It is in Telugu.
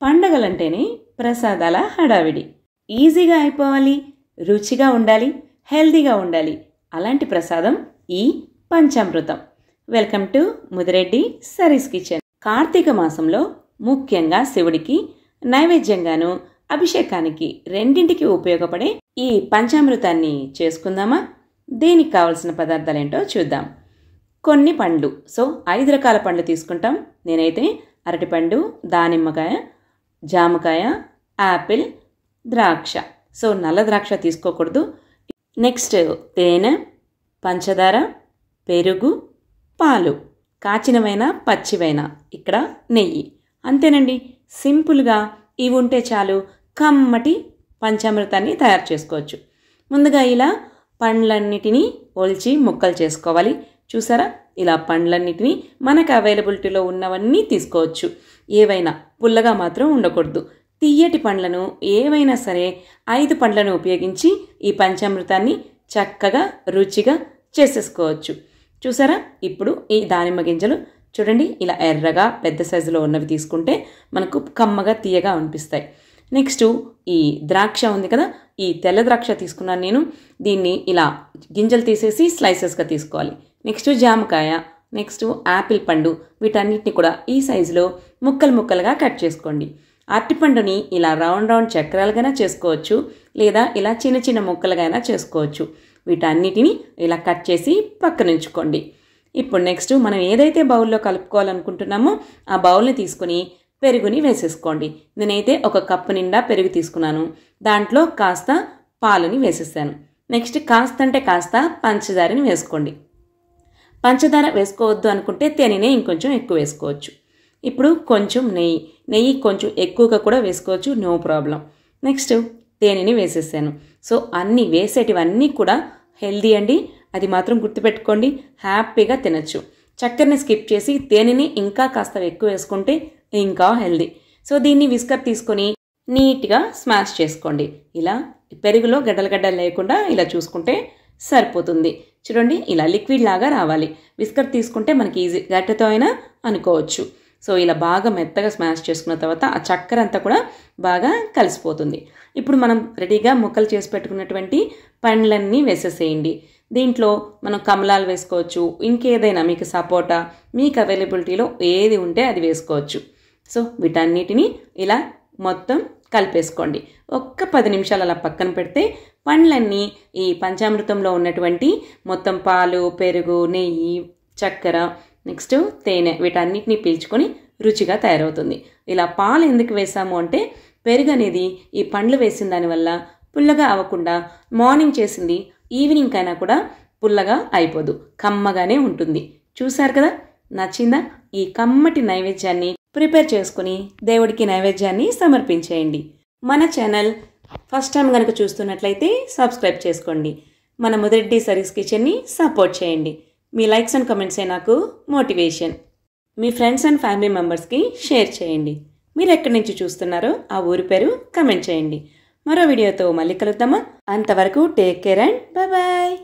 పండగలంటేనే ప్రసాదాల హడావిడి. ఈజీగా అయిపోవాలి, రుచిగా ఉండాలి, హెల్దీగా ఉండాలి. అలాంటి ప్రసాదం ఈ పంచామృతం. వెల్కమ్ టు ముదిరెడ్డి సరీస్ కిచెన్. కార్తీక మాసంలో ముఖ్యంగా శివుడికి నైవేద్యంగాను అభిషేకానికి రెండింటికి ఉపయోగపడే ఈ పంచామృతాన్ని చేసుకుందామా? దీనికి కావలసిన పదార్థాలేంటో చూద్దాం. కొన్ని పండ్లు, 5 రకాల పండ్లు తీసుకుంటాం. నేనైతే అరటిపండు, దానిమ్మకాయ, జామకాయ, యాపిల్, ద్రాక్ష. నల్ల ద్రాక్ష తీసుకోకూడదు. నెక్స్ట్ తేనె, పంచదార, పెరుగు, పాలు, కాచినవైనా పచ్చివైనా, ఇక్కడ నెయ్యి. అంతేనండి, సింపుల్గా ఇవి ఉంటే చాలు కమ్మటి పంచామృతాన్ని తయారు చేసుకోవచ్చు. ముందుగా ఇలా పండ్లన్నిటినీ ఒలిచి ముక్కలు చేసుకోవాలి. చూసారా, ఇలా పండ్లన్నిటినీ మనకు అవైలబిలిటీలో ఉన్నవన్నీ తీసుకోవచ్చు. ఏవైనా పుల్లగా మాత్రం ఉండకూడదు. తియ్యటి పండ్లను ఏవైనా సరే 5 పండ్లను ఉపయోగించి ఈ పంచామృతాన్ని చక్కగా రుచిగా చేసేసుకోవచ్చు. చూసారా, ఇప్పుడు ఈ దానిమ్మ గింజలు చూడండి, ఇలా ఎర్రగా పెద్ద సైజులో ఉన్నవి తీసుకుంటే మనకు కమ్మగా తీయగా అనిపిస్తాయి. నెక్స్ట్ ఈ ద్రాక్ష ఉంది కదా, ఈ తెల్ల ద్రాక్ష తీసుకున్నాను నేను. దీన్ని ఇలా గింజలు తీసేసి స్లైసెస్గా తీసుకోవాలి. నెక్స్ట్ జామకాయ, నెక్స్ట్ యాపిల్ పండు, వీటన్నిటిని కూడా ఈ సైజులో ముక్కలు ముక్కలుగా కట్ చేసుకోండి. అరటిపండుని ఇలా రౌండ్ రౌండ్ చక్రాలుగానే చేసుకోవచ్చు, లేదా ఇలా చిన్న చిన్న ముక్కలుగా చేసుకోవచ్చు. వీటన్నిటిని ఇలా కట్ చేసి పక్కన ఉంచుకోండి. ఇప్పుడు నెక్స్ట్ మనం ఏదైతే బౌల్లో కలుపుకోవాలనుకుంటున్నామో ఆ బౌల్ని తీసుకుని పెరుగుని వేసేసుకోండి. నేనైతే 1 కప్పు నిండా పెరుగు తీసుకున్నాను. దాంట్లో కాస్త పాలని వేసేసాను. నెక్స్ట్ కాస్త పంచదారని వేసుకోండి. పంచదార వేసుకోవద్దు అనుకుంటే తేనెనే ఇంకొంచెం ఎక్కువ వేసుకోవచ్చు. ఇప్పుడు కొంచెం నెయ్యి కొంచెం ఎక్కువగా కూడా వేసుకోవచ్చు, నో ప్రాబ్లం. నెక్స్ట్ తేనెని వేసేసాను. అన్నీ వేసేటివన్నీ కూడా హెల్దీ అండి, అది మాత్రం గుర్తుపెట్టుకోండి. హ్యాపీగా తినచ్చు. చక్కెరని స్కిప్ చేసి తేనెని ఇంకా కాస్త ఎక్కువ వేసుకుంటే ఇంకా హెల్దీ. దీన్ని విస్కర్ తీసుకొని నీట్గా స్మాష్ చేసుకోండి. ఇలా పెరుగులో గడ్డలు లేకుండా ఇలా చూసుకుంటే సరిపోతుంది. చూడండి, ఇలా లిక్విడ్ లాగా రావాలి. విస్కర్ తీసుకుంటే మనకి ఈజీ గడ్డతో అయినా అనుకోవచ్చు. ఇలా బాగా మెత్తగా స్మాష్ చేసుకున్న తర్వాత ఆ చక్కెర అంతా కూడా బాగా కలిసిపోతుంది. ఇప్పుడు మనం రెడీగా ముక్కలు చేసి పెట్టుకున్నటువంటి పండ్లన్నీ వేసేసేయండి. దీంట్లో మనం కమలాలు వేసుకోవచ్చు, ఇంకేదైనా మీకు సపోటా, మీకు అవైలబిలిటీలో ఏది ఉంటే అది వేసుకోవచ్చు. వీటన్నిటిని ఇలా మొత్తం కలిపేసుకోండి. 10 నిమిషాలు అలా పక్కన పెడితే పండ్లన్నీ ఈ పంచామృతంలో ఉన్నటువంటి మొత్తం పాలు, పెరుగు, నెయ్యి, చక్కెర, నెక్స్ట్ తేనె వీటన్నిటిని పీల్చుకొని రుచిగా తయారవుతుంది. ఇలా పాలు ఎందుకు వేసాము అంటే పెరుగు అనేది ఈ పండ్లు వేసిన దానివల్ల పుల్లగా అవ్వకుండా మార్నింగ్ చేసింది ఈవినింగ్ అయినా కూడా పుల్లగా అయిపోదు, కమ్మగానే ఉంటుంది. చూసారు కదా, నచ్చిందా? ఈ కమ్మటి నైవేద్యాన్ని ప్రిపేర్ చేసుకుని దేవుడికి నైవేద్యాన్ని సమర్పించేయండి. మన ఛానల్ ఫస్ట్ టైం కనుక చూస్తున్నట్లయితే సబ్స్క్రైబ్ చేసుకోండి. మన ముదిరెడ్డి సరీస్ కిచెన్ని సపోర్ట్ చేయండి. మీ లైక్స్ అండ్ కమెంట్సే నాకు motivation. Me friends and family మెంబర్స్కి షేర్ చేయండి. మీరు ఎక్కడి నుంచి చూస్తున్నారో ఆ ఊరి పేరు కమెంట్ చేయండి. మరో వీడియోతో మళ్ళీ కలుద్దామా? అంతవరకు టేక్ కేర్ అండ్ బాయ్.